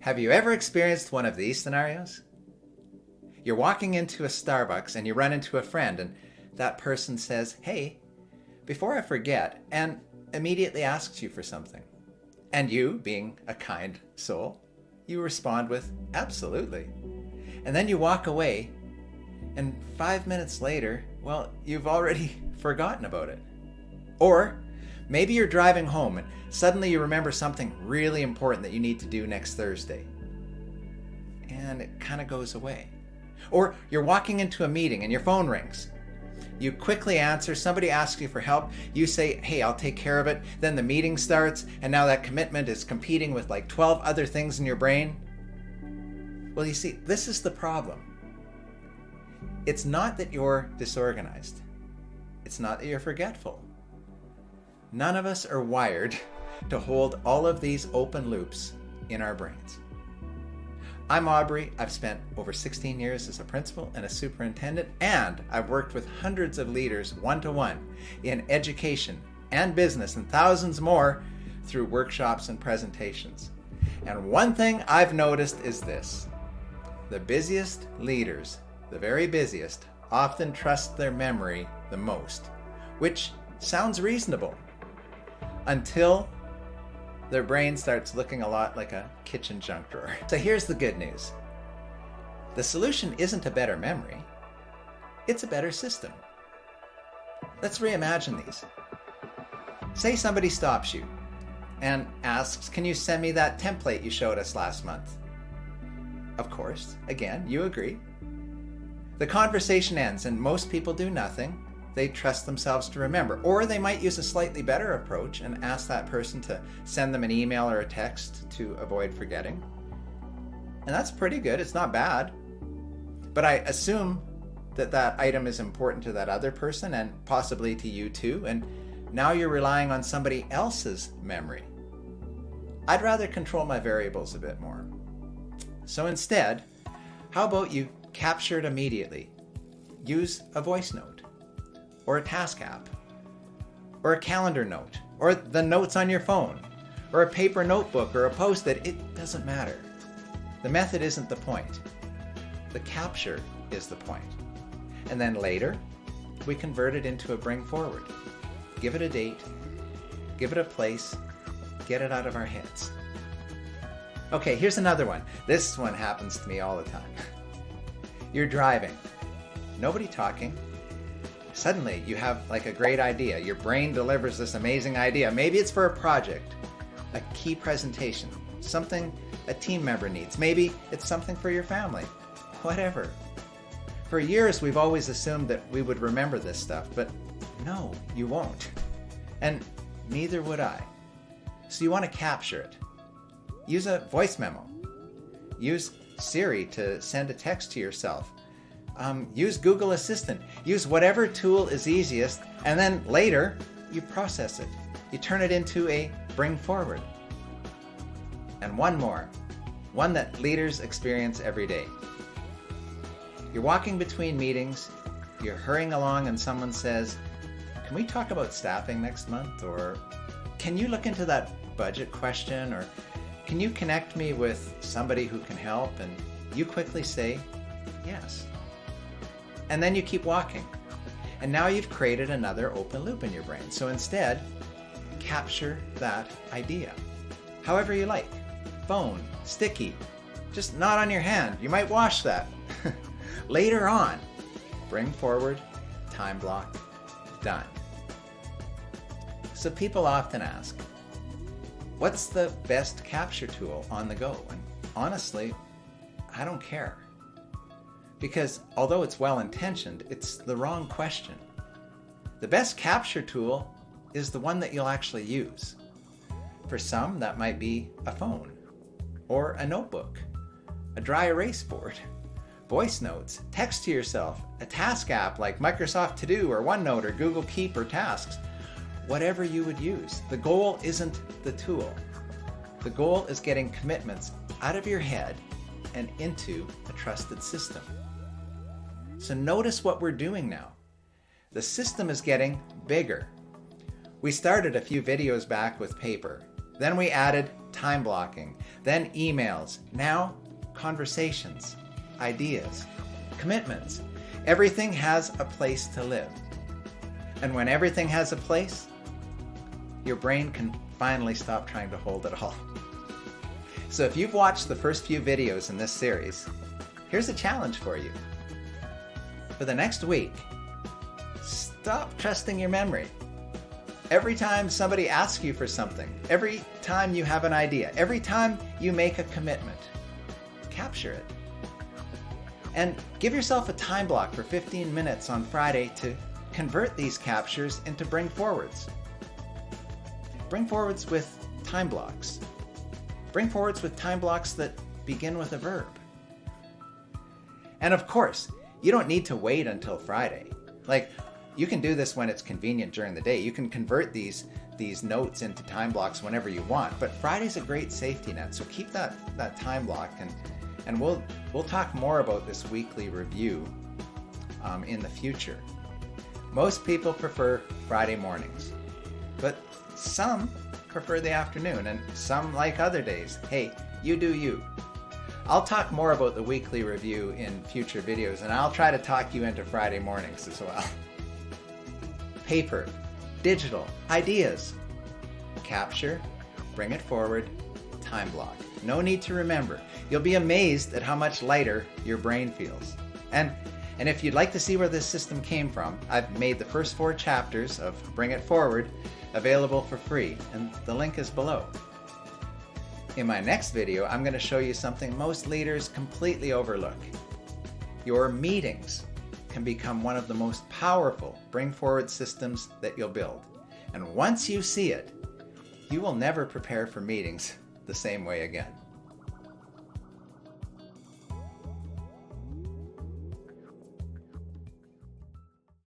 Have you ever experienced one of these scenarios? You're walking into a Starbucks and you run into a friend and that person says, "Hey, before I forget," and immediately asks you for something. And you, being a kind soul, you respond with, "Absolutely." And then you walk away, and 5 minutes later, well, you've already forgotten about it. Or maybe you're driving home and suddenly you remember something really important that you need to do next Thursday. And it kind of goes away. Or you're walking into a meeting and your phone rings. You quickly answer, somebody asks you for help, you say, "Hey, I'll take care of it." Then the meeting starts, and now that commitment is competing with like 12 other things in your brain. Well, you see, this is the problem. It's not that you're disorganized. It's not that you're forgetful. None of us are wired to hold all of these open loops in our brains. I'm Aubrey. I've spent over 16 years as a principal and a superintendent, and I've worked with hundreds of leaders one-to-one in education and business and thousands more through workshops and presentations. And one thing I've noticed is this: the busiest leaders, the very busiest, often trust their memory the most, which sounds reasonable until their brain starts looking a lot like a kitchen junk drawer. So here's the good news. The solution isn't a better memory, it's a better system. Let's reimagine these. Say somebody stops you and asks, "Can you send me that template you showed us last month?" Of course, again, you agree. The conversation ends and most people do nothing. They trust themselves to remember. Or they might use a slightly better approach and ask that person to send them an email or a text to avoid forgetting. And that's pretty good. It's not bad. But I assume that that item is important to that other person and possibly to you too. And now you're relying on somebody else's memory. I'd rather control my variables a bit more. So instead, how about you capture it immediately? Use a voice note, or a task app, or a calendar note, or the notes on your phone, or a paper notebook, or a post-it. It doesn't matter. The method isn't the point. The capture is the point. And then later, we convert it into a bring forward. Give it a date, give it a place, get it out of our heads. Okay, here's another one. This one happens to me all the time. You're driving, nobody talking. Suddenly you have like a great idea. Your brain delivers this amazing idea. Maybe it's for a project, a key presentation, something a team member needs. Maybe it's something for your family, whatever. For years, we've always assumed that we would remember this stuff, but no, you won't. And neither would I. So you want to capture it. Use a voice memo. Use Siri to send a text to yourself. Use Google Assistant. Use whatever tool is easiest, and then later you process it. You turn it into a bring forward. And one more, one that leaders experience every day. You're walking between meetings, you're hurrying along, and someone says, "Can we talk about staffing next month?" Or, "Can you look into that budget question?" Or, "Can you connect me with somebody who can help?" And you quickly say, "Yes." And then you keep walking. And now you've created another open loop in your brain. So instead, capture that idea. However you like. Phone, sticky, just not on your hand. You might wash that. Later on, bring forward, time block, done. So people often ask, what's the best capture tool on the go? And honestly, I don't care. Because although it's well-intentioned, it's the wrong question. The best capture tool is the one that you'll actually use. For some, that might be a phone, or a notebook, a dry erase board, voice notes, text to yourself, a task app like Microsoft To Do or OneNote or Google Keep or Tasks, whatever you would use. The goal isn't the tool. The goal is getting commitments out of your head and into a trusted system. So notice what we're doing now. The system is getting bigger. We started a few videos back with paper. Then we added time blocking, then emails, now conversations, ideas, commitments. Everything has a place to live. And when everything has a place, your brain can finally stop trying to hold it all. So if you've watched the first few videos in this series, here's a challenge for you. For the next week, stop trusting your memory. Every time somebody asks you for something, every time you have an idea, every time you make a commitment, capture it. And give yourself a time block for 15 minutes on Friday to convert these captures into bring forwards. Bring forwards with time blocks. Bring forwards with time blocks that begin with a verb. And of course, you don't need to wait until Friday. Like, you can do this when it's convenient during the day. You can convert these notes into time blocks whenever you want. But Friday's a great safety net, so keep that time block. And we'll talk more about this weekly review in the future. Most people prefer Friday mornings, but some prefer the afternoon, and some like other days. Hey, you do you. I'll talk more about the weekly review in future videos, and I'll try to talk you into Friday mornings as well. Paper, digital, ideas. Capture, bring it forward, time block. No need to remember. You'll be amazed at how much lighter your brain feels. And if you'd like to see where this system came from, I've made the first 4 chapters of Bring It Forward available for free, and the link is below. In my next video, I'm going to show you something most leaders completely overlook. Your meetings can become one of the most powerful bring forward systems that you'll build. And once you see it, you will never prepare for meetings the same way again.